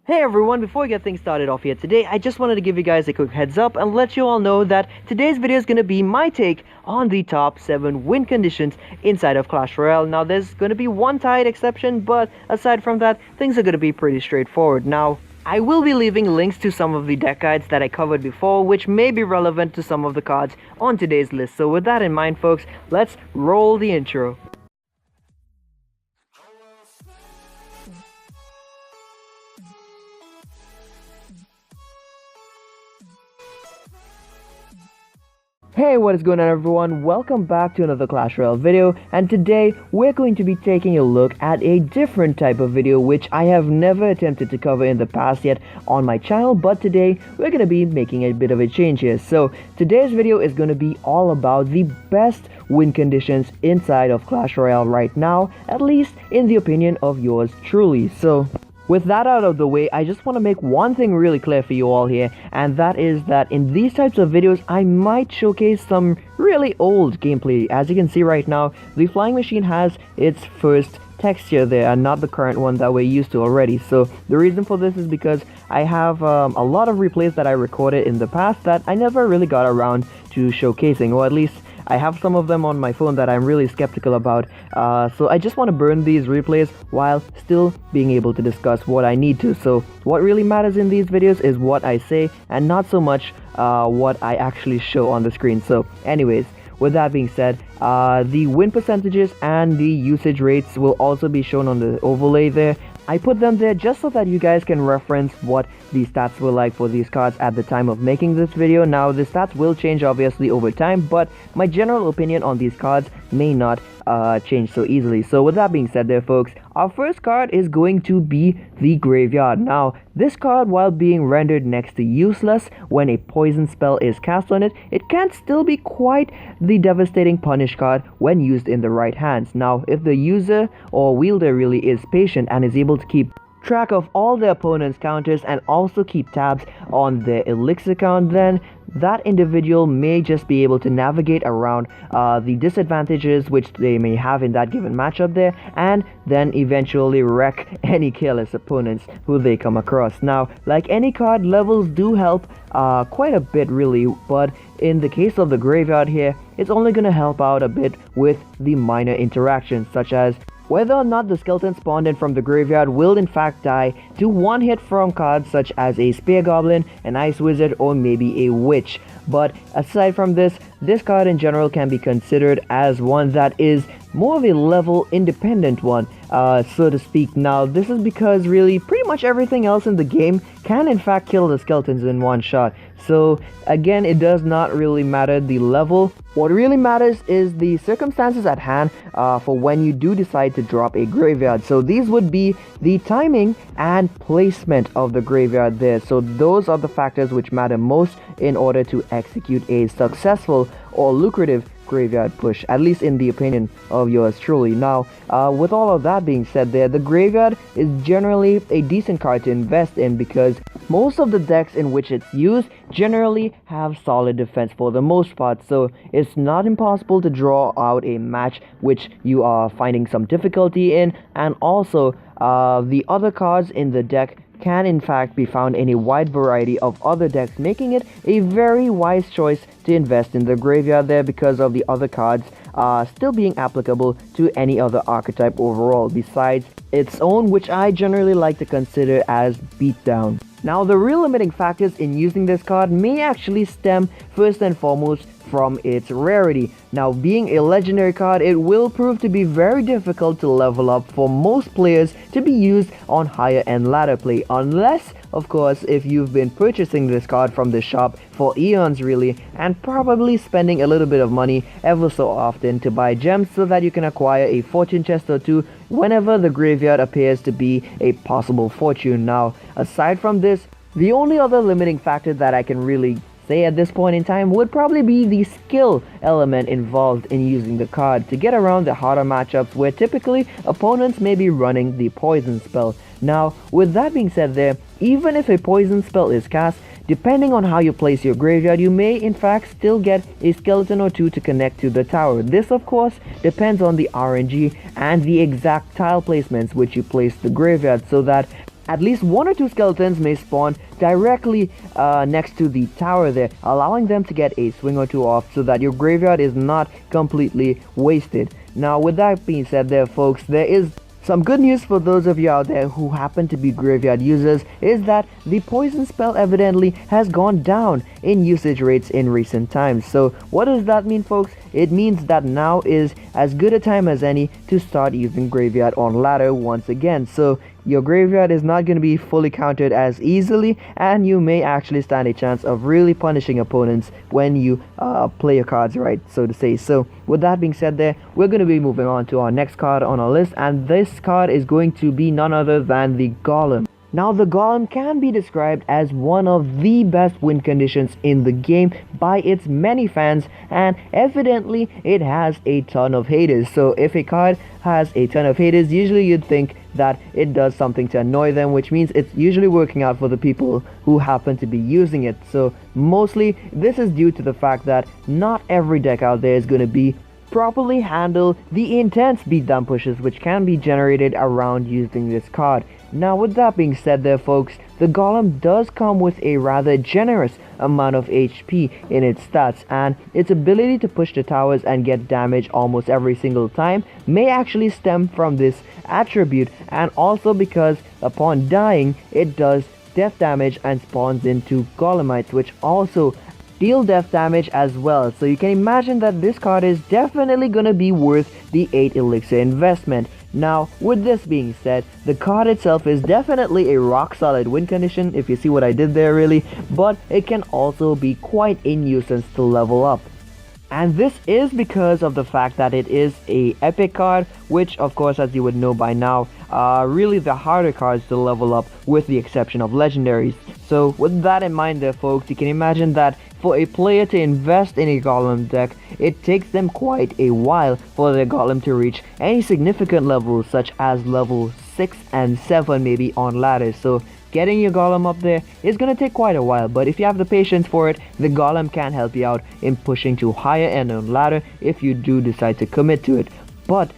Hey everyone, before we get things started off here today, I just wanted to give you guys a quick heads up and let you all know that today's video is going to be my take on the top 7 win conditions inside of Clash Royale. Now there's going to be one tight exception, but aside from that, things are going to be pretty straightforward. Now, I will be leaving links to some of the deck guides that I covered before, which may be relevant to some of the cards on today's list. So with that in mind folks, let's roll the intro. Hey, what is going on everyone? Welcome back to another Clash Royale video, and today we're going to be taking a look at a different type of video which I have never attempted to cover in the past yet on my channel, but today we're going to be making a bit of a change here. So today's video is going to be all about the best win conditions inside of Clash Royale right now, at least in the opinion of yours truly. So with that out of the way, I just want to make one thing really clear for you all here, and that is that in these types of videos, I might showcase some really old gameplay. As you can see right now, the flying machine has its first texture there and not the current one that we're used to already. So the reason for this is because I have a lot of replays that I recorded in the past that I never really got around to showcasing, or at least I have some of them on my phone that I'm really skeptical about, so I just want to burn these replays while still being able to discuss what I need to. So what really matters in these videos is what I say and not so much what I actually show on the screen. So anyways, with that being said, the win percentages and the usage rates will also be shown on the overlay there. I put them there just so that you guys can reference what the stats were like for these cards at the time of making this video. Now the stats will change obviously over time, but my general opinion on these cards may not change so easily. So with that being said there folks, our first card is going to be the Graveyard. Now this card, while being rendered next to useless when a poison spell is cast on it, it can still be quite the devastating punish card when used in the right hands. Now if the user or wielder really is patient and is able to keep track of all their opponent's counters and also keep tabs on their elixir count, then that individual may just be able to navigate around the disadvantages which they may have in that given matchup there, and then eventually wreck any careless opponents who they come across. Now, like any card, levels do help quite a bit really, but in the case of the Graveyard here, it's only going to help out a bit with the minor interactions, such as whether or not the skeleton spawned in from the graveyard will in fact die to one hit from cards such as a Spear Goblin, an Ice Wizard, or maybe a Witch. But aside from this card in general can be considered as one that is more of a level independent one, so to speak. Now this is because really pretty much everything else in the game can in fact kill the skeletons in one shot. So again, it does not really matter the level. What really matters is the circumstances at hand for when you do decide to drop a graveyard. So these would be the timing and placement of the graveyard there. So those are the factors which matter most in order to execute a successful or lucrative graveyard push, at least in the opinion of yours truly. Now with all of that being said there, the graveyard is generally a decent card to invest in because most of the decks in which it's used generally have solid defense for the most part, so it's not impossible to draw out a match which you are finding some difficulty in, and also the other cards in the deck can in fact be found in a wide variety of other decks, making it a very wise choice to invest in the graveyard there because of the other cards still being applicable to any other archetype overall besides its own, which I generally like to consider as beatdown. Now the real limiting factors in using this card may actually stem first and foremost from its rarity. Now being a legendary card, it will prove to be very difficult to level up for most players to be used on higher end ladder play, unless of course if you've been purchasing this card from the shop for eons really, and probably spending a little bit of money ever so often to buy gems so that you can acquire a fortune chest or two whenever the graveyard appears to be a possible fortune. Now aside from this, the only other limiting factor that I can really say at this point in time would probably be the skill element involved in using the card to get around the harder matchups where typically opponents may be running the poison spell. Now with that being said there, even if a poison spell is cast, depending on how you place your graveyard, you may in fact still get a skeleton or two to connect to the tower. This of course depends on the RNG and the exact tile placements which you place the graveyard, so that at least one or two skeletons may spawn directly next to the tower there, allowing them to get a swing or two off so that your graveyard is not completely wasted. Now, with that being said there, folks, there is some good news for those of you out there who happen to be graveyard users is that the poison spell evidently has gone down in usage rates in recent times. So what does that mean, folks? It means that now is as good a time as any to start using graveyard on ladder once again. So your graveyard is not going to be fully countered as easily, and you may actually stand a chance of really punishing opponents when you play your cards right, so to say. So with that being said there, we're going to be moving on to our next card on our list, and this card is going to be none other than the Golem. Now, the Golem can be described as one of the best win conditions in the game by its many fans, and evidently it has a ton of haters. So if a card has a ton of haters, usually you'd think that it does something to annoy them, which means it's usually working out for the people who happen to be using it. So mostly this is due to the fact that not every deck out there is going to be properly handle the intense beatdown pushes which can be generated around using this card. Now, with that being said there, folks, the Golem does come with a rather generous amount of HP in its stats, and its ability to push the towers and get damage almost every single time may actually stem from this attribute, and also because upon dying it does death damage and spawns into Golemites, which also deal death damage as well. So you can imagine that this card is definitely gonna be worth the 8 elixir investment. Now, with this being said, the card itself is definitely a rock solid win condition, if you see what I did there really, but it can also be quite a nuisance to level up. And this is because of the fact that it is a epic card, which of course, as you would know by now, are really the harder cards to level up with the exception of legendaries. So with that in mind there, folks, you can imagine that for a player to invest in a Golem deck, it takes them quite a while for their Golem to reach any significant levels such as level 6 and 7 maybe on ladders. So getting your Golem up there is going to take quite a while, but if you have the patience for it, the Golem can help you out in pushing to higher end on ladder if you do decide to commit to it. But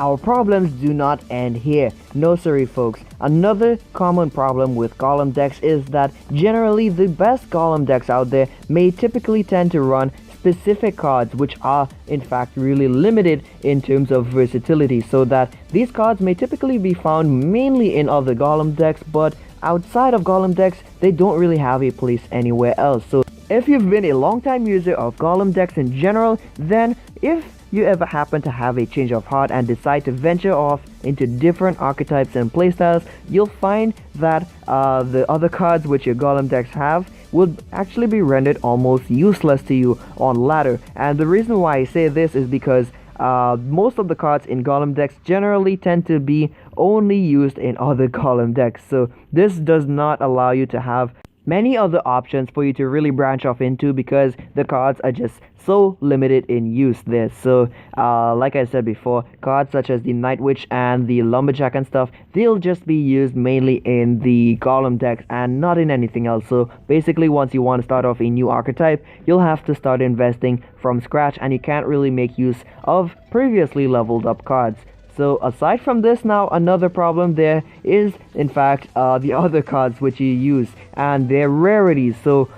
our problems do not end here. No sorry, folks. Another common problem with Golem decks is that generally the best Golem decks out there may typically tend to run specific cards which are in fact really limited in terms of versatility, so that these cards may typically be found mainly in other Golem decks, but outside of Golem decks they don't really have a place anywhere else. So if you've been a long-time user of Golem decks in general, then if you ever happen to have a change of heart and decide to venture off into different archetypes and playstyles, you'll find that the other cards which your Golem decks have would actually be rendered almost useless to you on ladder. And the reason why I say this is because most of the cards in Golem decks generally tend to be only used in other Golem decks, so this does not allow you to have many other options for you to really branch off into because the cards are just so limited in use there. So like I said before, cards such as the Night Witch and the Lumberjack and stuff, they'll just be used mainly in the Golem decks and not in anything else. So basically, once you want to start off a new archetype, you'll have to start investing from scratch, and you can't really make use of previously leveled up cards. So aside from this, now another problem there is in fact the other cards which you use and their rarities. So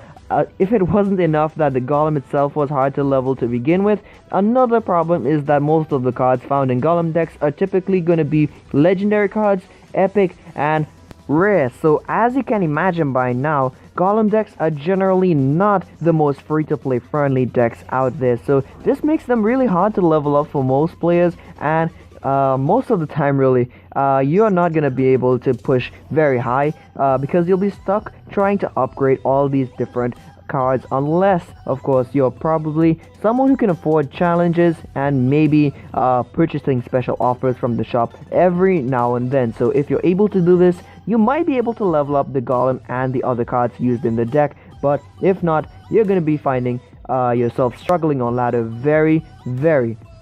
if it wasn't enough that the Golem itself was hard to level to begin with, another problem is that most of the cards found in Golem decks are typically going to be legendary cards, epic, and rare. So as you can imagine by now, Golem decks are generally not the most free-to-play friendly decks out there. So this makes them really hard to level up for most players, and most of the time really you're not going to be able to push very high because you'll be stuck trying to upgrade all these different cards, unless of course you're probably someone who can afford challenges and maybe purchasing special offers from the shop every now and then. So if you're able to do this, you might be able to level up the Golem and the other cards used in the deck, but if not, you're going to be finding yourself struggling on ladder very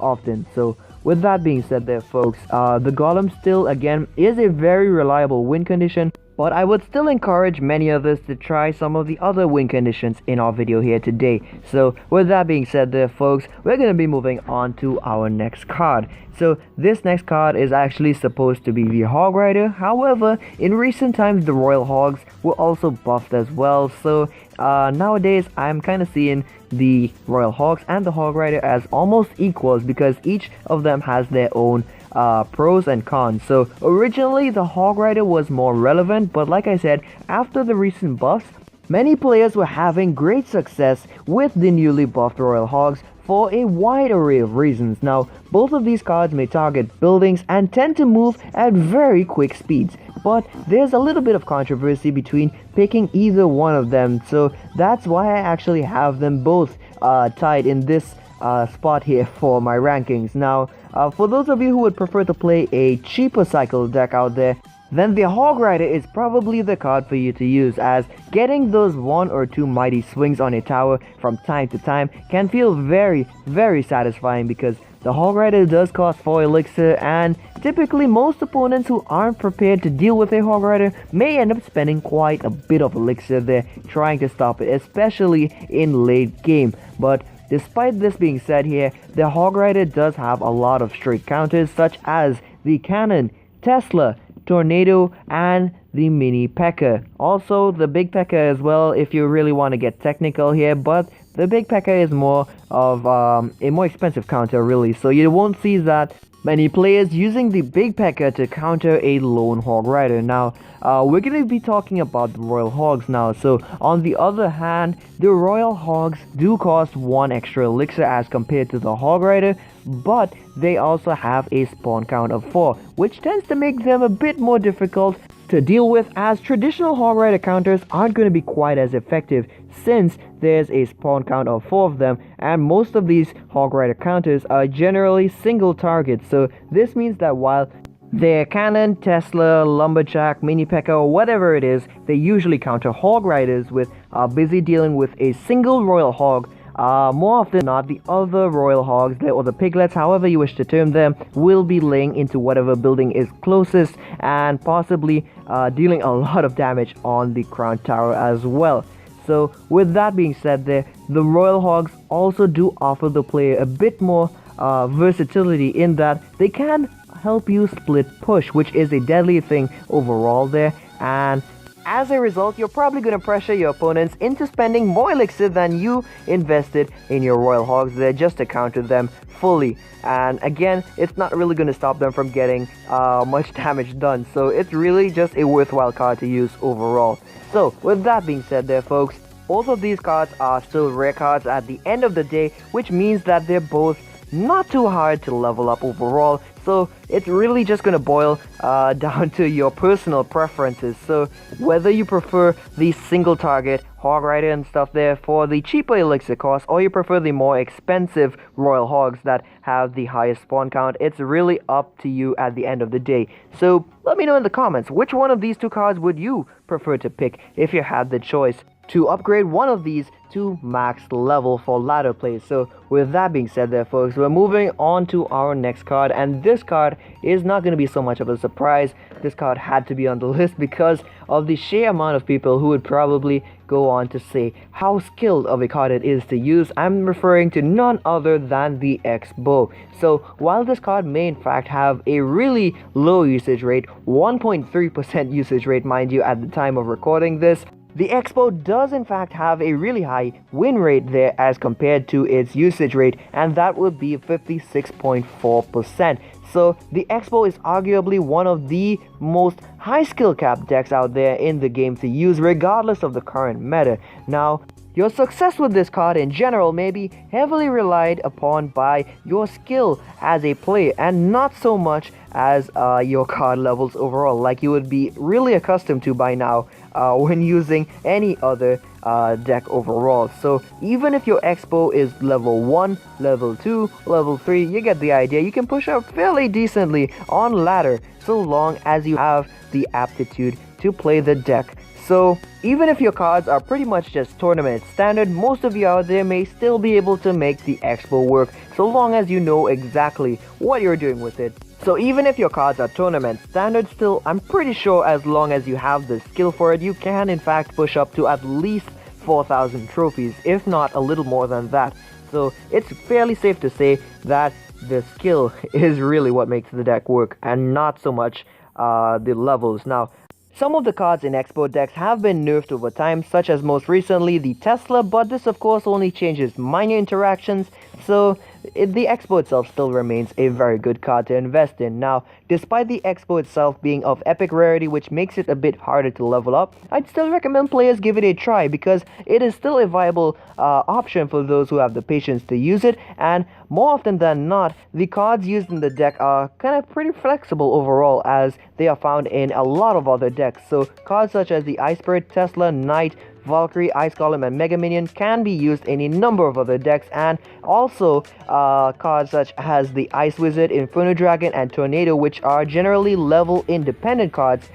often. So with that being said there, folks, the Golem still again is a very reliable win condition, but I would still encourage many others to try some of the other win conditions in our video here today. So with that being said there folks, we're going to be moving on to our next card. So this next card is actually supposed to be the Hog Rider. However, in recent times the Royal Hogs were also buffed as well. So nowadays I'm kind of seeing the Royal Hogs and the Hog Rider as almost equals, because each of them has their own pros and cons. So originally the Hog Rider was more relevant, but like I said, after the recent buffs, many players were having great success with the newly buffed Royal Hogs for a wide array of reasons. Now, both of these cards may target buildings and tend to move at very quick speeds, but there's a little bit of controversy between picking either one of them, so that's why I actually have them both tied in this spot here for my rankings. Now, for those of you who would prefer to play a cheaper cycle deck out there, then the Hog Rider is probably the card for you to use, as getting those 1 or 2 mighty swings on a tower from time to time can feel very satisfying, because the Hog Rider does cost 4 elixir, and typically most opponents who aren't prepared to deal with a Hog Rider may end up spending quite a bit of elixir there trying to stop it, especially in late game. But despite this being said here, the Hog Rider does have a lot of straight counters, such as the Cannon, Tesla, Tornado, and the Mini P.E.K.K.A. Also the Big P.E.K.K.A. as well, if you really want to get technical here, but the Big P.E.K.K.A. is more of a more expensive counter really, so you won't see that many players using the Big P.E.K.K.A. to counter a lone Hog Rider. Now, we're going to be talking about the Royal Hogs now. So, on the other hand, the Royal Hogs do cost 1 extra elixir as compared to the Hog Rider, but they also have a spawn count of 4, which tends to make them a bit more difficult to deal with, as traditional Hog Rider counters aren't going to be quite as effective since there's a spawn count of 4 of them, and most of these Hog Rider counters are generally single targets. So this means that while their Cannon, Tesla, Lumberjack, Mini P.E.K.K.A. or whatever it is, they usually counter Hog Riders with busy dealing with a single Royal Hog. More often than not, the other Royal Hogs, or the Piglets, however you wish to term them, will be laying into whatever building is closest and possibly dealing a lot of damage on the Crown Tower as well. So with that being said there, the Royal Hogs also do offer the player a bit more versatility in that they can help you split push, which is a deadly thing overall there, and as a result, you're probably going to pressure your opponents into spending more elixir than you invested in your Royal Hogs there just to counter them fully. And again, it's not really going to stop them from getting much damage done. So it's really just a worthwhile card to use overall. So with that being said there folks, both of these cards are still rare cards at the end of the day, which means that they're both not too hard to level up overall. So it's really just going to boil down to your personal preferences. So whether you prefer the single target Hog Rider and stuff there for the cheaper elixir cost, or you prefer the more expensive Royal Hogs that have the highest spawn count, it's really up to you at the end of the day. So let me know in the comments, which one of these two cards would you prefer to pick if you had the choice to upgrade one of these to max level for ladder play. So with that being said there folks, we're moving on to our next card, and this card is not going to be so much of a surprise. This card had to be on the list because of the sheer amount of people who would probably go on to say how skilled of a card it is to use. I'm referring to none other than the X-Bow. So while this card may in fact have a really low usage rate, 1.3% usage rate mind you at the time of recording this, the X-Bow does in fact have a really high win rate there as compared to its usage rate, and that would be 56.4%. So the X-Bow is arguably one of the most high skill cap decks out there in the game to use regardless of the current meta. Now, your success with this card in general may be heavily relied upon by your skill as a player and not so much as your card levels overall, like you would be really accustomed to by now when using any other deck overall. So even if your X-Bow is level 1, level 2, level 3, you get the idea. You can push up fairly decently on ladder so long as you have the aptitude to play the deck. So even if your cards are pretty much just tournament standard, most of you out there may still be able to make the X-Bow work so long as you know exactly what you're doing with it. So even if your cards are tournament standard still, I'm pretty sure as long as you have the skill for it, you can in fact push up to at least 4,000 trophies, if not a little more than that. So it's fairly safe to say that the skill is really what makes the deck work and not so much the levels. Now, some of the cards in export decks have been nerfed over time, such as most recently the Tesla, but this of course only changes minor interactions, so the Expo itself still remains a very good card to invest in. Now, despite the Expo itself being of epic rarity, which makes it a bit harder to level up, I'd still recommend players give it a try because it is still a viable option for those who have the patience to use it, and more often than not, the cards used in the deck are kind of pretty flexible overall, as they are found in a lot of other decks. So cards such as the Ice Spirit, Tesla, Knight, Valkyrie, Ice Golem, and Mega Minion can be used in a number of other decks, and also cards such as the Ice Wizard, Inferno Dragon, and Tornado, which are generally level independent cards,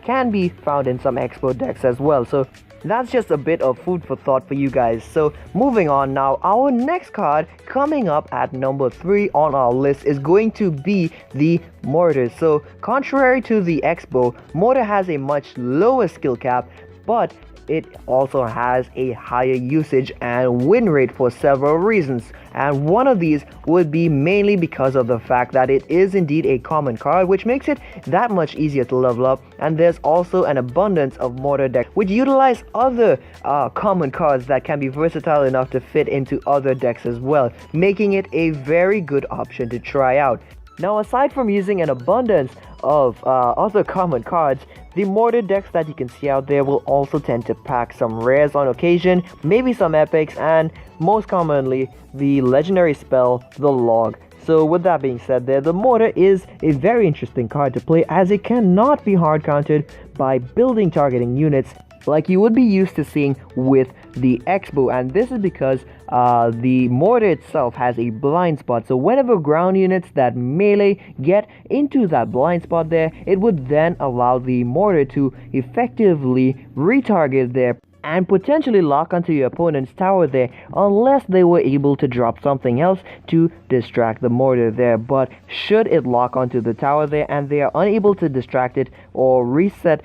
can be found in some Expo decks as well. So that's just a bit of food for thought for you guys. So moving on now, our next card coming up at number 3 on our list is going to be the Mortar. So contrary to the Expo, Mortar has a much lower skill cap, but it also has a higher usage and win rate for several reasons, and one of these would be mainly because of the fact that it is indeed a common card, which makes it that much easier to level up. And there's also an abundance of Mortar decks which utilize other common cards that can be versatile enough to fit into other decks as well, making it a very good option to try out. Now, aside from using an abundance of other common cards, the Mortar decks that you can see out there will also tend to pack some rares on occasion, maybe some epics, and most commonly the legendary spell, the Log. So with that being said there, the Mortar is a very interesting card to play, as it cannot be hard countered by building targeting units like you would be used to seeing with the Expo, and this is because the Mortar itself has a blind spot. So whenever ground units that melee get into that blind spot there, it would then allow the Mortar to effectively retarget their and potentially lock onto your opponent's tower there, unless they were able to drop something else to distract the Mortar there. But should it lock onto the tower there and they are unable to distract it or reset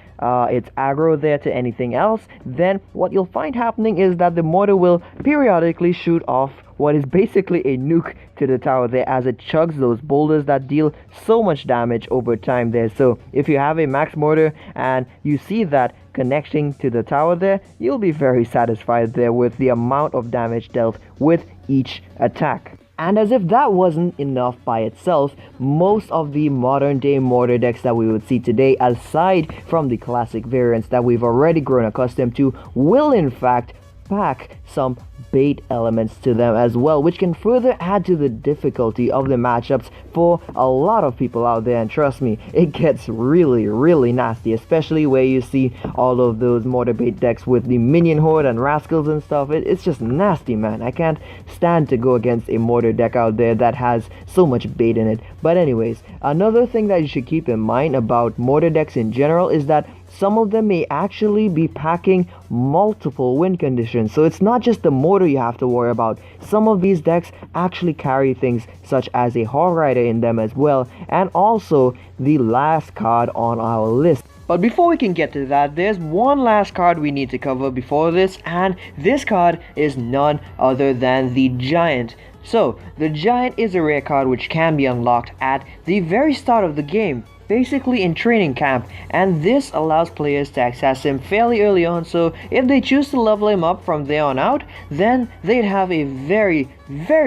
its aggro there to anything else, then what you'll find happening is that the Mortar will periodically shoot off what is basically a nuke to the tower there, as it chugs those boulders that deal so much damage over time there. So if you have a max Mortar and you see that connecting to the tower there, you'll be very satisfied there with the amount of damage dealt with each attack. And as if that wasn't enough by itself, most of the modern day Mortar decks that we would see today, aside from the classic variants that we've already grown accustomed to, will in fact pack some bait elements to them as well, which can further add to the difficulty of the matchups for a lot of people out there. And trust me, it gets really nasty, especially where you see all of those Mortar bait decks with the minion horde and rascals and stuff. It's just nasty, man. I can't stand to go against a Mortar deck out there that has so much bait in it. But anyways, another thing that you should keep in mind about Mortar decks in general is that some of them may actually be packing multiple win conditions. So it's not just the Mortar you have to worry about. Some of these decks actually carry things such as a Hog Rider in them as well, and also the last card on our list. But before we can get to that, there's one last card we need to cover before this, and this card is none other than the Giant. So the Giant is a rare card which can be unlocked at the very start of the game, basically in training camp, and this allows players to access him fairly early on. So if they choose to level him up from there on out, then they'd have a very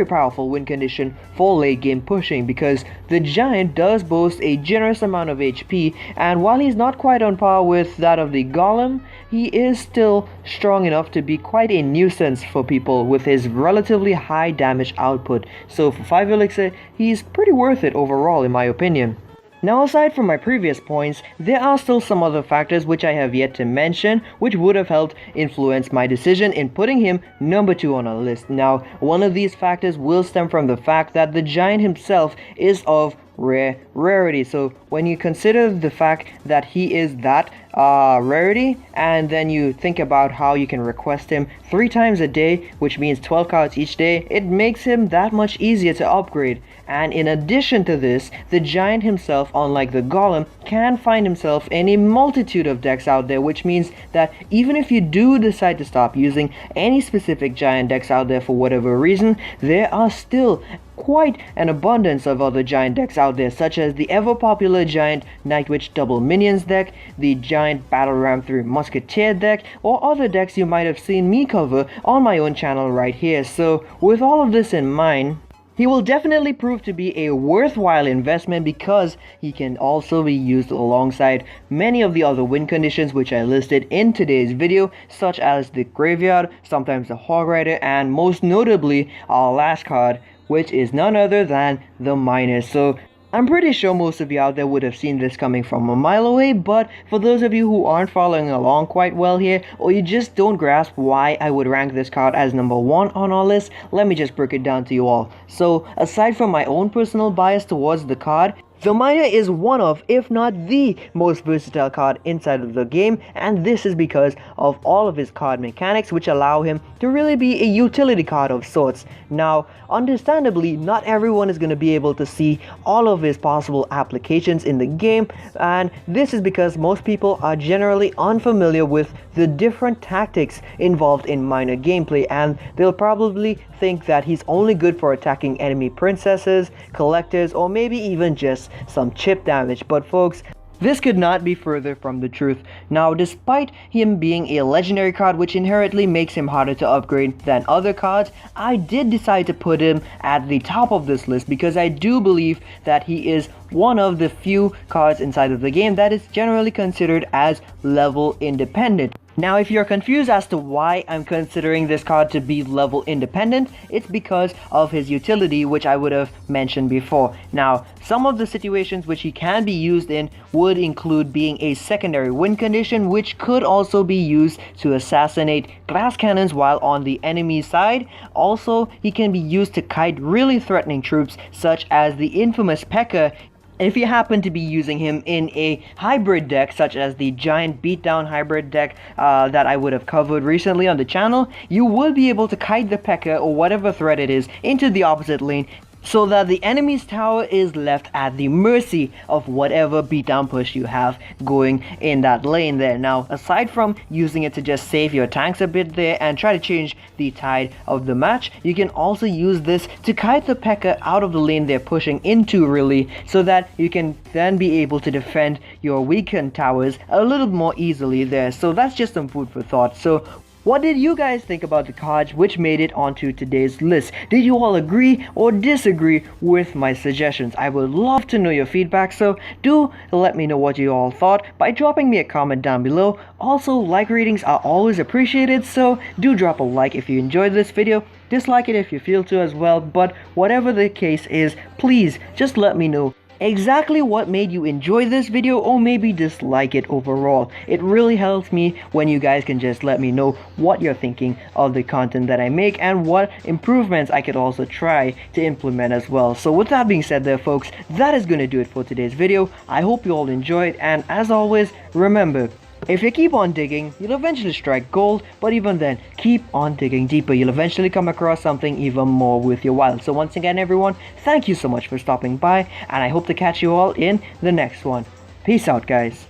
powerful win condition for late game pushing, because the Giant does boast a generous amount of HP, and while he's not quite on par with that of the Golem, he is still strong enough to be quite a nuisance for people with his relatively high damage output. So for 5 elixir, he's pretty worth it overall in my opinion. Now, aside from my previous points, there are still some other factors which I have yet to mention, which would have helped influence my decision in putting him number 2 on our list. Now, one of these factors will stem from the fact that the Giant himself is of rarity. So when you consider the fact that he is that rarity, and then you think about how you can request him 3 times a day, which means 12 cards each day, it makes him that much easier to upgrade. And in addition to this, the giant himself, unlike the golem, can find himself in a multitude of decks out there, which means that even if you do decide to stop using any specific giant decks out there for whatever reason, there are still quite an abundance of other giant decks out there, such as the ever popular giant Night Witch double minions deck, the giant battle ram 3 musketeer deck, or other decks you might have seen me cover on my own channel right here. So with all of this in mind, he will definitely prove to be a worthwhile investment because he can also be used alongside many of the other win conditions which I listed in today's video, such as the graveyard, sometimes the hog rider, and most notably our last card, which is none other than the miner. So I'm pretty sure most of you out there would have seen this coming from a mile away, but for those of you who aren't following along quite well here, or you just don't grasp why I would rank this card as number 1 on our list, let me just break it down to you all. So aside from my own personal bias towards the card, the miner is one of, if not the most versatile card inside of the game, and this is because of all of his card mechanics which allow him to really be a utility card of sorts. Now, understandably, not everyone is going to be able to see all of his possible applications in the game, and this is because most people are generally unfamiliar with the different tactics involved in miner gameplay, and they'll probably think that he's only good for attacking enemy princesses, collectors, or maybe even just some chip damage. But folks, this could not be further from the truth. Now, despite him being a legendary card which inherently makes him harder to upgrade than other cards, I did decide to put him at the top of this list because I do believe that he is one of the few cards inside of the game that is generally considered as level independent. Now, if you're confused as to why I'm considering this card to be level independent, it's because of his utility, which I would have mentioned before. Now, some of the situations which he can be used in would include being a secondary win condition, which could also be used to assassinate glass cannons while on the enemy side. Also, he can be used to kite really threatening troops, such as the infamous P.E.K.K.A. If you happen to be using him in a hybrid deck, such as the giant beatdown hybrid deck that I would have covered recently on the channel, you will be able to kite the P.E.K.K.A. or whatever threat it is into the opposite lane, so that the enemy's tower is left at the mercy of whatever beatdown push you have going in that lane there. Now, aside from using it to just save your tanks a bit there and try to change the tide of the match, you can also use this to kite the P.E.K.K.A. out of the lane they're pushing into, really, so that you can then be able to defend your weakened towers a little more easily there. So that's just some food for thought. So what did you guys think about the cards which made it onto today's list? Did you all agree or disagree with my suggestions? I would love to know your feedback, so do let me know what you all thought by dropping me a comment down below. Also, like ratings are always appreciated, so do drop a like if you enjoyed this video. Dislike it if you feel to as well, but whatever the case is, please just let me know exactly what made you enjoy this video or maybe dislike it overall. It really helps me when you guys can just let me know what you're thinking of the content that I make and what improvements I could also try to implement as well. So with that being said there, folks, that is going to do it for today's video. I hope you all enjoyed, and as always, remember, if you keep on digging, you'll eventually strike gold, but even then, keep on digging deeper. You'll eventually come across something even more worth your while. So once again, everyone, thank you so much for stopping by, and I hope to catch you all in the next one. Peace out, guys.